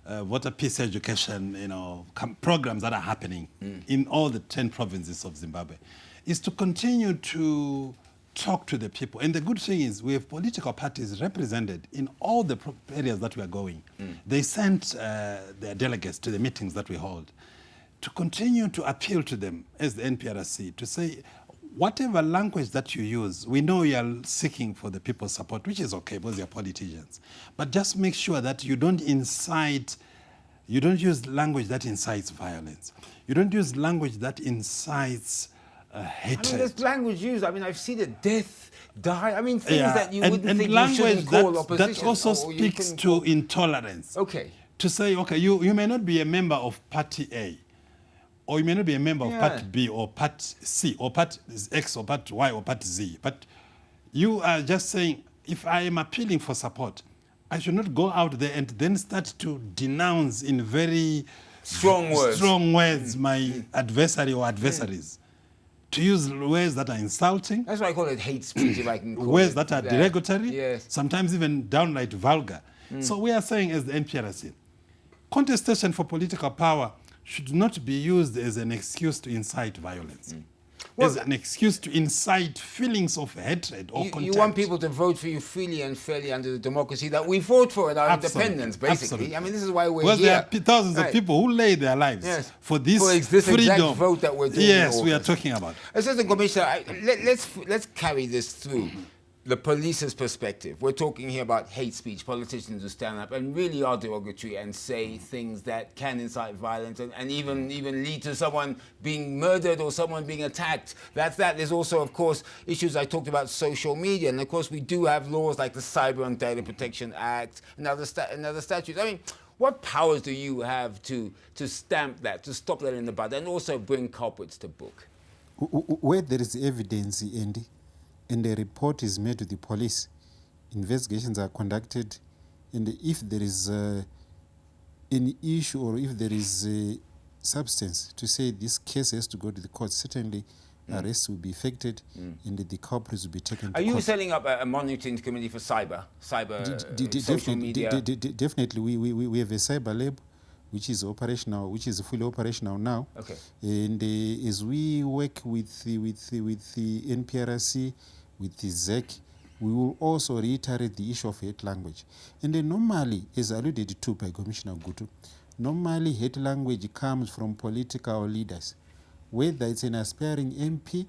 water peace education, you know, programs that are happening in all the 10 provinces of Zimbabwe, is to continue to talk to the people. And the good thing is we have political parties represented in all the areas that we are going. They sent their delegates to the meetings that we hold to continue to appeal to them as the NPRC to say, whatever language that you use, we know you are seeking for the people's support, which is okay because you're politicians. But just make sure that you don't incite, you don't use language that incites violence. You don't use language that incites hatred. I mean, there's language used. I mean, I've seen it, death, die. I mean, things that you wouldn't think language you shouldn't call opposition. that also speaks to intolerance. Okay. To say, okay, you may not be a member of Party A, or you may not be a member of Party B or Party C or Party X or Party Y or Party Z, but you are just saying, if I am appealing for support, I should not go out there and then start to denounce in very strong words my adversary or adversaries. To use words that are insulting. That's why I call it hate speech, if I can call words it that are derogatory, sometimes even downright vulgar. So we are saying as the NPRC, contestation for political power should not be used as an excuse to incite violence. As an excuse to incite feelings of hatred or contempt. You want people to vote for you freely and fairly under the democracy that we fought for in our independence, basically. Absolutely. I mean, this is why we're here. There are thousands of people who laid their lives for this freedom. Exact vote that we're doing. Yes, we are talking about. Assistant Commissioner, let's carry this through. The police's perspective. We're talking here about hate speech, politicians who stand up and really are derogatory and say things that can incite violence and even lead to someone being murdered or someone being attacked. That's that. There's also, of course, issues I talked about, social media. And, of course, we do have laws like the Cyber and Data Protection Act and other statutes. I mean, what powers do you have to stamp that, to stop that in the bud, and also bring culprits to book? Where there is evidence, Andy, and a report is made to the police, investigations are conducted, and if there is any issue or if there is a substance to say this case has to go to the court, certainly arrests will be effected and the culprits will be taken to court. Are you setting up a monitoring committee for social media? Definitely. We have a cyber lab which is operational, which is fully operational now. Okay. And as we work with the NPRC, with the ZEC, we will also reiterate the issue of hate language. And then normally, as alluded to by Commissioner Gutu, normally hate language comes from political leaders, whether it's an aspiring MP,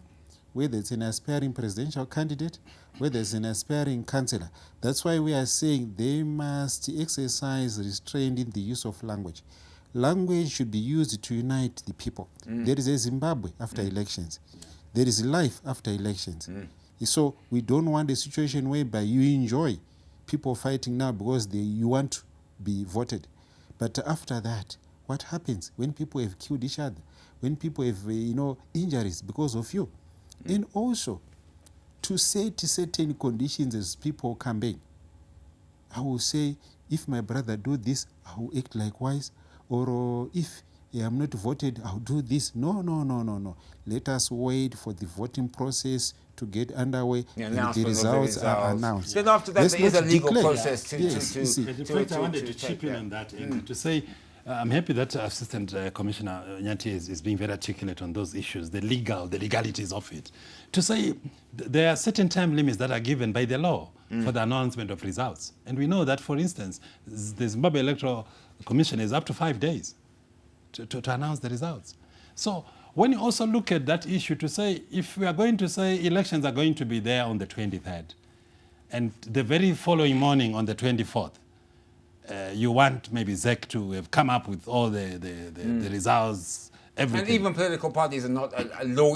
whether it's an aspiring presidential candidate, whether it's an aspiring councillor. That's why we are saying they must exercise restraint in the use of language. Language should be used to unite the people. There is a Zimbabwe after elections. There is life after elections. So we don't want a situation whereby you enjoy people fighting now because you want to be voted. But after that, what happens when people have killed each other, when people have, injuries because of you? And also, to set certain conditions as people campaign. I will say, if my brother do this, I will act likewise. Or if I'm not voted, I'll do this. No. Let us wait for the voting process to get underway, and the results are announced. Then after that, there is a legal process to I wanted to chip in on that and to say, I'm happy that Assistant Commissioner Nyathi is being very articulate on those issues, the legalities of it. To say there are certain time limits that are given by the law for the announcement of results. And we know that, for instance, the Zimbabwe Electoral Commission is up to 5 days to announce the results. So when you also look at that issue to say, if we are going to say elections are going to be there on the 23rd, and the very following morning on the 24th, you want maybe ZEC to have come up with all the results, everything. And even political parties are not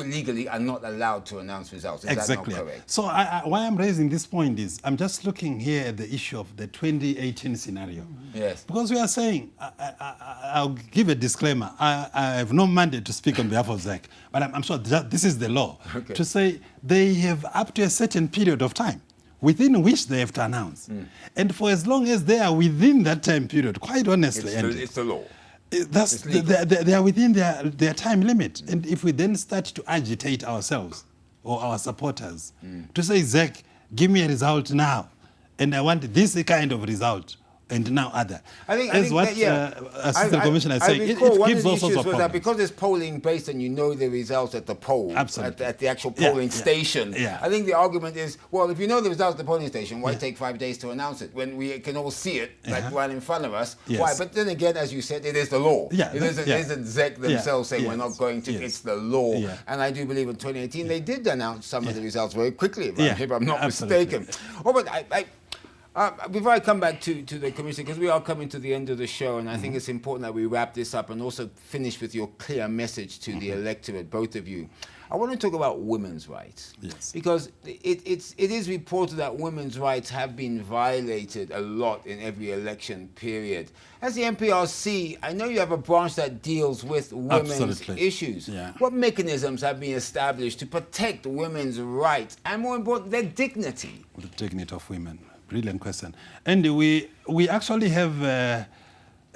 legally are not allowed to announce results. Is exactly. that not correct? So why I'm raising this point is I'm just looking here at the issue of the 2018 scenario. Yes. Because we are saying, I'll give a disclaimer. I have no mandate to speak on behalf of ZEC, but I'm sure that this is the law. Okay. To say they have up to a certain period of time within which they have to announce. And for as long as they are within that time period, quite honestly, it's the law. They are within their time limit. And if we then start to agitate ourselves or our supporters to say, ZEC, give me a result now, and I want this kind of result, and now other. Assistant Commissioner is saying, it gives all sorts of problems. That because there's polling based and you know the results at the poll, at the actual polling station. I think the argument is, well, if you know the results at the polling station, why take 5 days to announce it when we can all see it right in front of us? Yes. Why? But then again, as you said, it is the law. It isn't ZEC themselves saying we're not going to. It's the law. And I do believe in 2018 they did announce some of the results very quickly, if I'm not mistaken. But before I come back to the Commissioner, because we are coming to the end of the show, and I think it's important that we wrap this up and also finish with your clear message to the electorate, both of you. I want to talk about women's rights. Yes. Because it is reported that women's rights have been violated a lot in every election period. As the NPRC, I know you have a branch that deals with women's issues. What mechanisms have been established to protect women's rights and, more important, their dignity? The dignity of women. Brilliant question. And we actually have a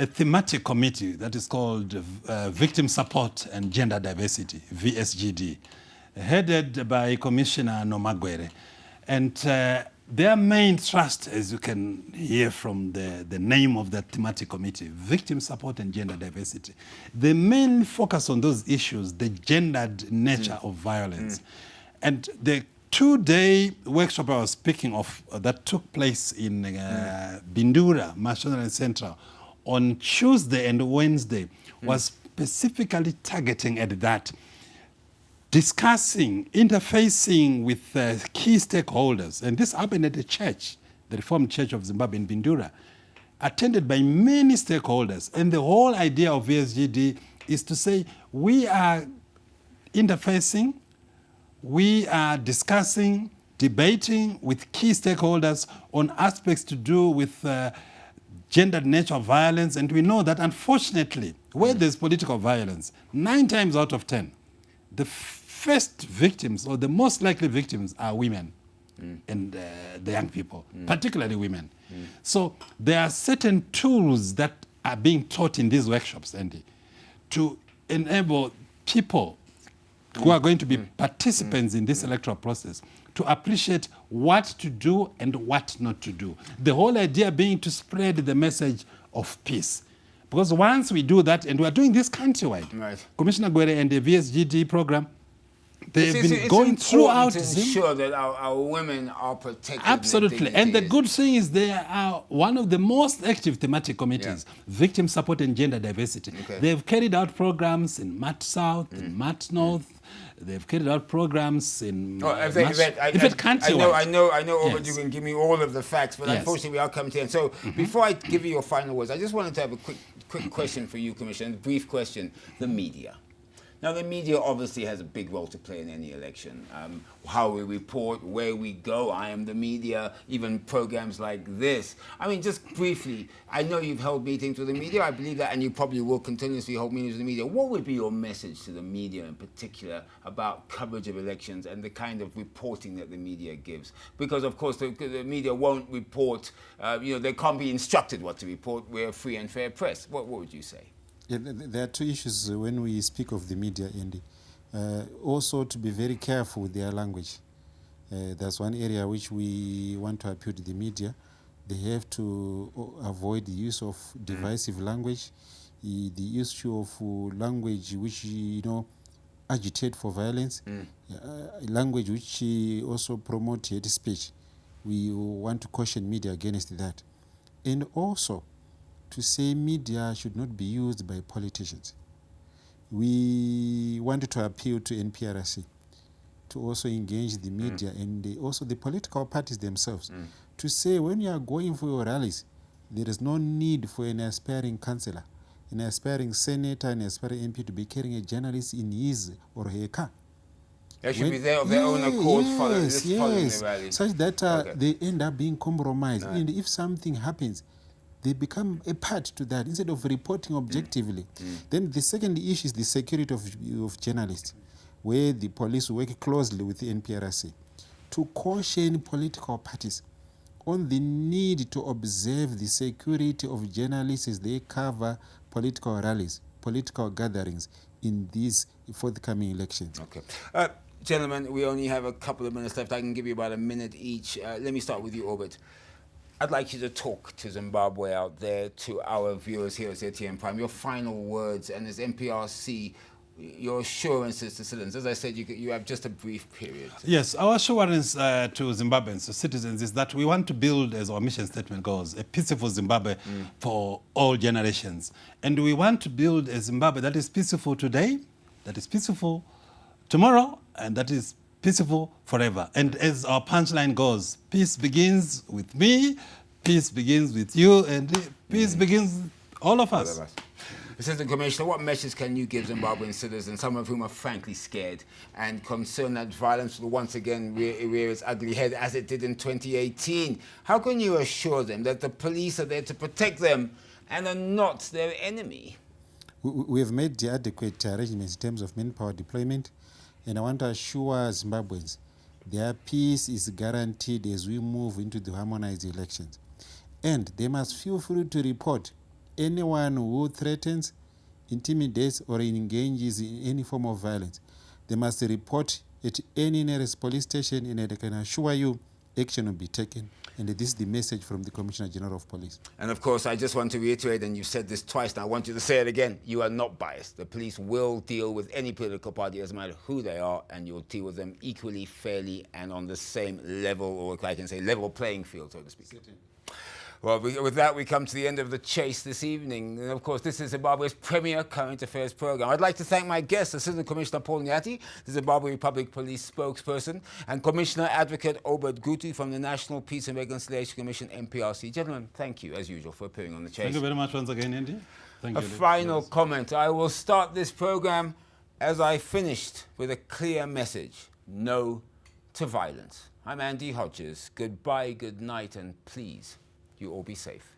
thematic committee that is called Victim Support and Gender Diversity, VSGD, headed by Commissioner Nomagwere. And their main thrust, as you can hear from the name of the thematic committee, Victim Support and Gender Diversity, they mainly focus on those issues, the gendered nature of violence. And the 2-day workshop I was speaking of that took place in Bindura, National Central, on Tuesday and Wednesday was specifically targeting at that, discussing, interfacing with key stakeholders. And this happened at the church, the Reformed Church of Zimbabwe in Bindura, attended by many stakeholders. And the whole idea of VSGD is to say we are interfacing, we are discussing, debating with key stakeholders on aspects to do with gendered nature of violence. And we know that, unfortunately, where there's political violence, 9 times out of 10, the first victims or the most likely victims are women and the young people, particularly women. So there are certain tools that are being taught in these workshops, Andy, to enable people who are going to be participants in this electoral process to appreciate what to do and what not to do. The whole idea being to spread the message of peace. Because once we do that, and we are doing this countrywide, Commissioner Gwere and the VSGD program, they've been going throughout to ensure that our women are protected. Absolutely. And the good thing is they are one of the most active thematic committees, Victim Support and Gender Diversity. They've carried out programs in Mat South, in Mat North. They've carried out programs in I know, Obert, you can give me all of the facts, but unfortunately we are coming to the end. So before I give you your final words, I just wanted to have a quick question for you, Commissioner, a brief question. The media. Now, the media obviously has a big role to play in any election. How we report, where we go, I Am the Media, even programs like this. I mean, just briefly, I know you've held meetings with the media, I believe that, and you probably will continuously hold meetings with the media. What would be your message to the media in particular about coverage of elections and the kind of reporting that the media gives? Because, of course, the media won't report, they can't be instructed what to report. We're a free and fair press. What would you say? Yeah, there are two issues when we speak of the media, Andy. Also, to be very careful with their language. That's one area which we want to appeal to the media. They have to avoid the use of divisive language, the issue of language which, agitate for violence, language which also promote hate speech. We want to caution media against that. And also, to say media should not be used by politicians. We wanted to appeal to NPRC to also engage the media and also the political parties themselves to say when you are going for your rallies, there is no need for an aspiring councillor, an aspiring senator, an aspiring MP to be carrying a journalist in his or her car. They should be there of their own accord following the rally. Such that they end up being compromised. And if something happens, they become a part to that instead of reporting objectively. Then the second issue is the security of journalists, where the police work closely with the NPRC to caution political parties on the need to observe the security of journalists as they cover political rallies, political gatherings in these forthcoming elections. Okay. Gentlemen, we only have a couple of minutes left. I can give you about a minute each. Let me start with you, Obert. I'd like you to talk to Zimbabwe out there, to our viewers here at ZTN Prime. Your final words, and as NPRC, your assurances to citizens. As I said, you have just a brief period. Yes, our assurance to Zimbabweans, to citizens, is that we want to build, as our mission statement goes, a peaceful Zimbabwe for all generations. And we want to build a Zimbabwe that is peaceful today, that is peaceful tomorrow, and that is peaceful forever. And as our punchline goes, peace begins with me, peace begins with you, and peace begins with all of us. Assistant Commissioner, what message can you give Zimbabwean citizens, some of whom are frankly scared and concerned that violence will once again rear its ugly head as it did in 2018? How can you assure them that the police are there to protect them and are not their enemy? We have made the adequate arrangements in terms of manpower deployment, and I want to assure Zimbabweans their peace is guaranteed as we move into the harmonized elections. And they must feel free to report anyone who threatens, intimidates, or engages in any form of violence. They must report at any nearest police station, and I can assure you action will be taken. And this is the message from the Commissioner General of Police. And of course, I just want to reiterate, and you've said this twice, and I want you to say it again, you are not biased. The police will deal with any political party, doesn't matter who they are, and you'll deal with them equally, fairly, and on the same level, or I can say level playing field, so to speak. Well, with that, we come to the end of the chase this evening. And of course, this is Zimbabwe's premier current affairs program. I'd like to thank my guests, Assistant Commissioner Paul Nyathi, the Zimbabwe Public Police spokesperson, and Commissioner Advocate Obert Gutu from the National Peace and Reconciliation Commission, NPRC. Gentlemen, thank you, as usual, for appearing on the chase. Thank you very much once again, Andy. Thank you. A final comment. I will start this program as I finished with a clear message. No to violence. I'm Andy Hodges. Goodbye, good night, and please, you all be safe.